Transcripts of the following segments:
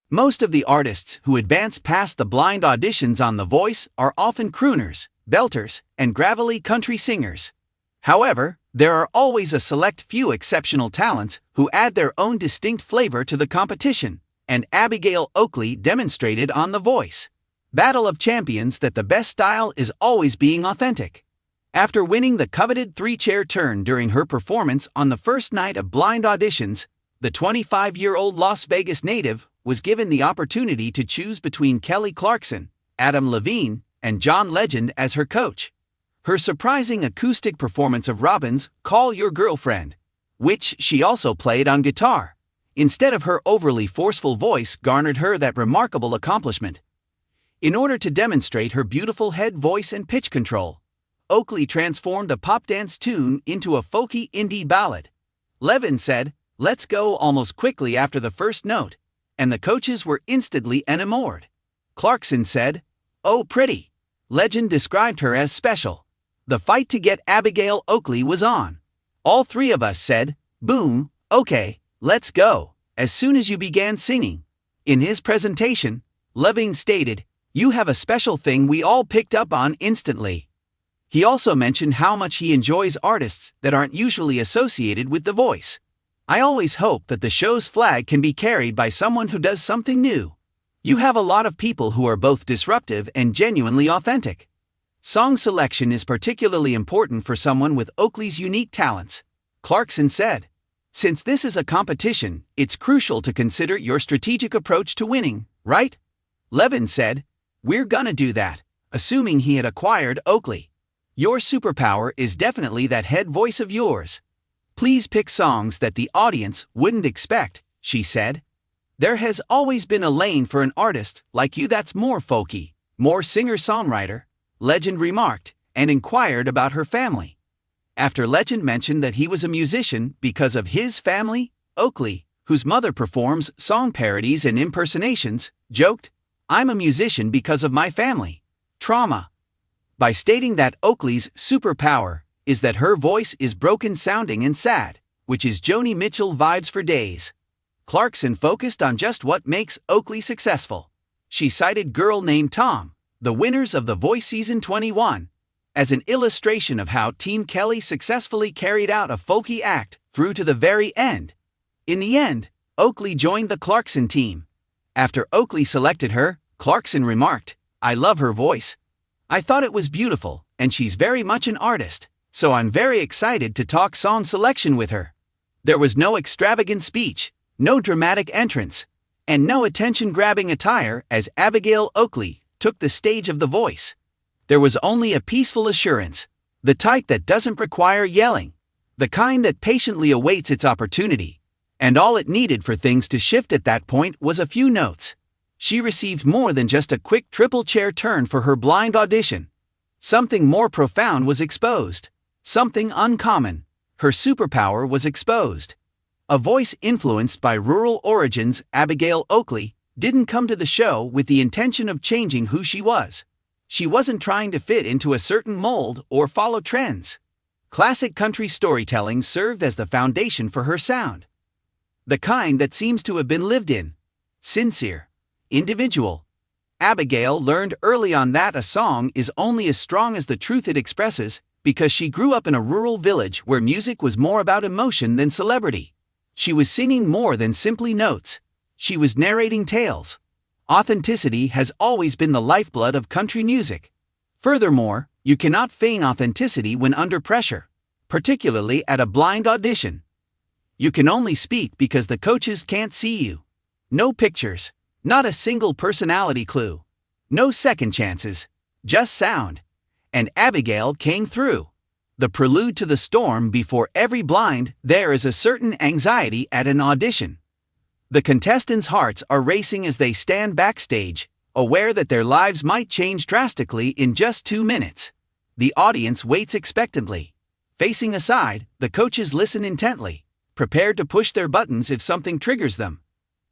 Most of the artists who advance past the blind auditions on The Voice are often crooners, belters, and gravelly country singers. However, there are always a select few exceptional talents who add their own distinct flavor to the competition, and Abigayle Oakley demonstrated on The Voice Battle of Champions that the best style is always being authentic. After winning the coveted three-chair turn during her performance on the first night of blind auditions, the 25-year-old Las Vegas native was given the opportunity to choose between Kelly Clarkson, Adam Levine, and John Legend as her coach. Her surprising acoustic performance of Robin's Call Your Girlfriend, which she also played on guitar, instead of her overly forceful voice, garnered her that remarkable accomplishment. In order to demonstrate her beautiful head voice and pitch control, Oakley transformed a pop dance tune into a folky indie ballad. Levin said, "Let's go," almost quickly after the first note, and the coaches were instantly enamored. Clarkson said, "Oh, pretty." Legend described her as special. The fight to get Abigayle Oakley was on. "All three of us said, boom, okay, let's go, as soon as you began singing." In his presentation, Levine stated, "You have a special thing we all picked up on instantly." He also mentioned how much he enjoys artists that aren't usually associated with The Voice. "I always hope that the show's flag can be carried by someone who does something new. You have a lot of people who are both disruptive and genuinely authentic." Song selection is particularly important for someone with Oakley's unique talents, Clarkson said. "Since this is a competition, it's crucial to consider your strategic approach to winning, right?" Levin said, "We're gonna do that," assuming he had acquired Oakley. "Your superpower is definitely that head voice of yours. Please pick songs that the audience wouldn't expect," she said. "There has always been a lane for an artist like you that's more folky, more singer-songwriter," Legend remarked, and inquired about her family. After Legend mentioned that he was a musician because of his family, Oakley, whose mother performs song parodies and impersonations, joked, "I'm a musician because of my family trauma," by stating that Oakley's superpower is that her voice is broken-sounding and sad, which is Joni Mitchell vibes for days. Clarkson focused on just what makes Oakley successful. She cited Girl Named Tom, the winners of The Voice Season 21, as an illustration of how Team Kelly successfully carried out a folky act through to the very end. In the end, Oakley joined the Clarkson team. After Oakley selected her, Clarkson remarked, "I love her voice. I thought it was beautiful, and she's very much an artist, so I'm very excited to talk song selection with her." There was no extravagant speech, no dramatic entrance, and no attention-grabbing attire as Abigayle Oakley took the stage of The Voice. There was only a peaceful assurance, the type that doesn't require yelling, the kind that patiently awaits its opportunity, and all it needed for things to shift at that point was a few notes. She received more than just a quick triple-chair turn for her blind audition. Something more profound was exposed, something uncommon. Her superpower was exposed. A voice influenced by rural origins, Abigayle Oakley didn't come to the show with the intention of changing who she was. She wasn't trying to fit into a certain mold or follow trends. Classic country storytelling served as the foundation for her sound. The kind that seems to have been lived in. Sincere. Individual. Abigayle learned early on that a song is only as strong as the truth it expresses, because she grew up in a rural village where music was more about emotion than celebrity. She was singing more than simply notes. She was narrating tales. Authenticity has always been the lifeblood of country music. Furthermore, you cannot feign authenticity when under pressure, particularly at a blind audition. You can only speak because the coaches can't see you. No pictures, not a single personality clue. No second chances, just sound. And Abigayle came through. The prelude to the storm before every blind, there is a certain anxiety at an audition. The contestants' hearts are racing as they stand backstage, aware that their lives might change drastically in just 2 minutes. The audience waits expectantly. Facing aside, the coaches listen intently, prepared to push their buttons if something triggers them.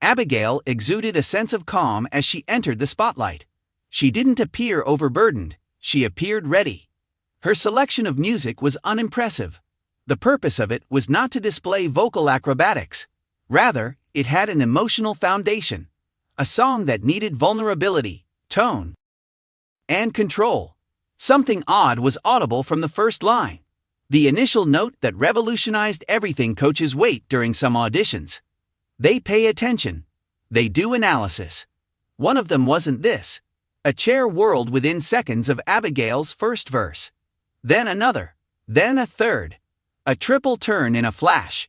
Abigayle exuded a sense of calm as she entered the spotlight. She didn't appear overburdened, she appeared ready. Her selection of music was unimpressive. The purpose of it was not to display vocal acrobatics. Rather, it had an emotional foundation. A song that needed vulnerability, tone, and control. Something odd was audible from the first line. The initial note that revolutionized everything coaches wait during some auditions. They pay attention. They do analysis. One of them wasn't this. A chair whirled within seconds of Abigayle's first verse. Then another. Then a third. A triple turn in a flash.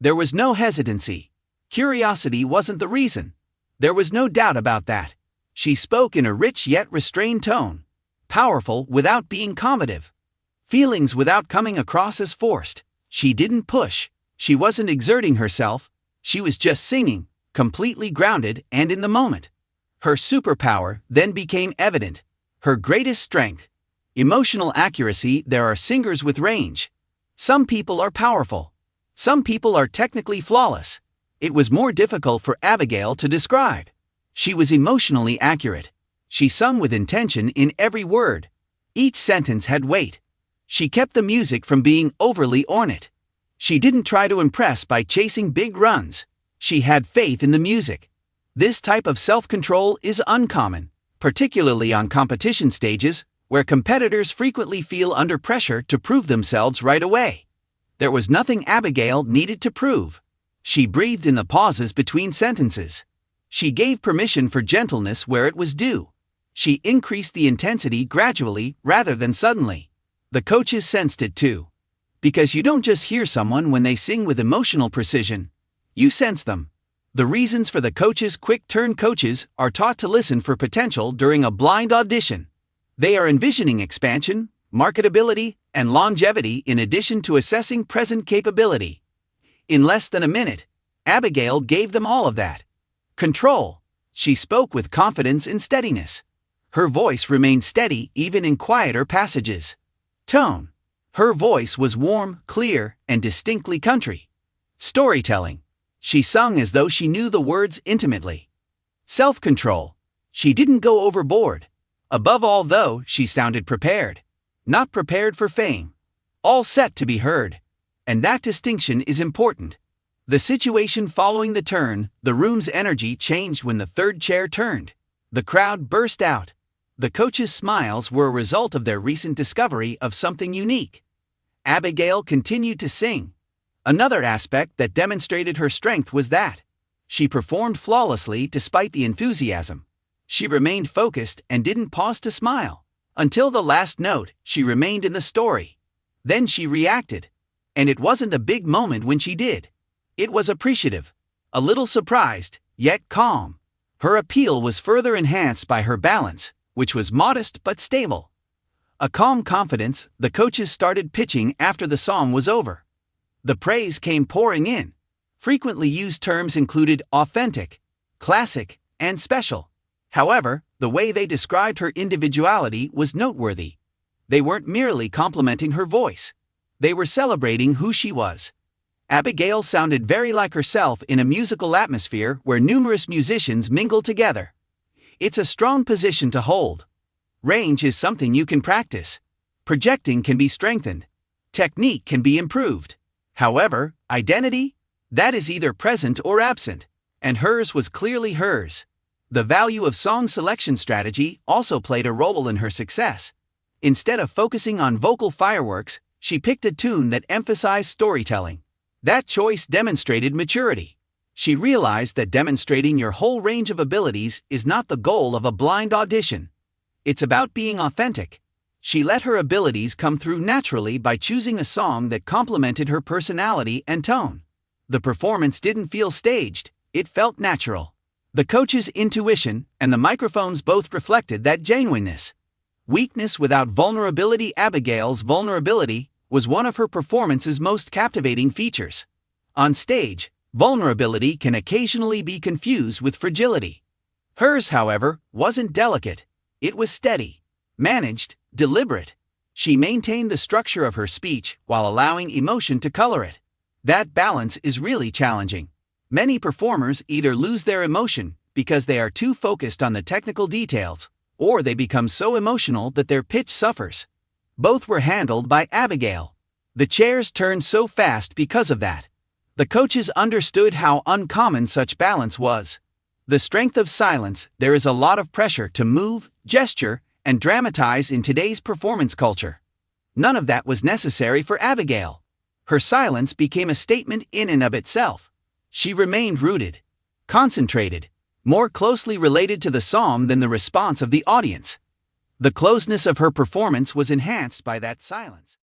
There was no hesitancy. Curiosity wasn't the reason. There was no doubt about that. She spoke in a rich yet restrained tone. Powerful without being combative. Feelings without coming across as forced. She didn't push. She wasn't exerting herself. She was just singing, completely grounded and in the moment. Her superpower then became evident. Her greatest strength. Emotional accuracy. There are singers with range. Some people are powerful. Some people are technically flawless. It was more difficult for Abigayle to describe. She was emotionally accurate. She sung with intention in every word. Each sentence had weight. She kept the music from being overly ornate. She didn't try to impress by chasing big runs. She had faith in the music. This type of self-control is uncommon, particularly on competition stages, where competitors frequently feel under pressure to prove themselves right away. There was nothing Abigayle needed to prove. She breathed in the pauses between sentences. She gave permission for gentleness where it was due. She increased the intensity gradually rather than suddenly. The coaches sensed it too. Because you don't just hear someone when they sing with emotional precision. You sense them. The reasons for the coaches' quick turn. Coaches are taught to listen for potential during a blind audition. They are envisioning expansion, marketability, and longevity in addition to assessing present capability. In less than a minute, Abigayle gave them all of that. Control. She spoke with confidence and steadiness. Her voice remained steady even in quieter passages. Tone. Her voice was warm, clear, and distinctly country. Storytelling. She sung as though she knew the words intimately. Self-control. She didn't go overboard. Above all, though, she sounded prepared. Not prepared for fame. All set to be heard. And that distinction is important. The situation following the turn, the room's energy changed when the third chair turned. The crowd burst out. The coaches' smiles were a result of their recent discovery of something unique. Abigayle continued to sing. Another aspect that demonstrated her strength was that she performed flawlessly despite the enthusiasm. She remained focused and didn't pause to smile. Until the last note, she remained in the story. Then she reacted. And it wasn't a big moment when she did. It was appreciative. A little surprised, yet calm. Her appeal was further enhanced by her balance, which was modest but stable. A calm confidence. The coaches started pitching after the song was over. The praise came pouring in. Frequently used terms included authentic, classic, and special. However, the way they described her individuality was noteworthy. They weren't merely complimenting her voice. They were celebrating who she was. Abigayle sounded very like herself in a musical atmosphere where numerous musicians mingle together. It's a strong position to hold. Range is something you can practice. Projecting can be strengthened. Technique can be improved. However, identity? That is either present or absent. And hers was clearly hers. The value of song selection strategy also played a role in her success. Instead of focusing on vocal fireworks, she picked a tune that emphasized storytelling. That choice demonstrated maturity. She realized that demonstrating your whole range of abilities is not the goal of a blind audition. It's about being authentic. She let her abilities come through naturally by choosing a song that complemented her personality and tone. The performance didn't feel staged, it felt natural. The coach's intuition and the microphones both reflected that genuineness. Weakness without vulnerability. Abigayle's vulnerability was one of her performance's most captivating features. On stage, vulnerability can occasionally be confused with fragility. Hers, however, wasn't delicate. It was steady, managed, deliberate. She maintained the structure of her speech while allowing emotion to color it. That balance is really challenging. Many performers either lose their emotion because they are too focused on the technical details, or they become so emotional that their pitch suffers. Both were handled by Abigayle. The chairs turned so fast because of that. The coaches understood how uncommon such balance was. The strength of silence. There is a lot of pressure to move, gesture, and dramatize in today's performance culture. None of that was necessary for Abigayle. Her silence became a statement in and of itself. She remained rooted, concentrated, more closely related to the psalm than the response of the audience. The closeness of her performance was enhanced by that silence.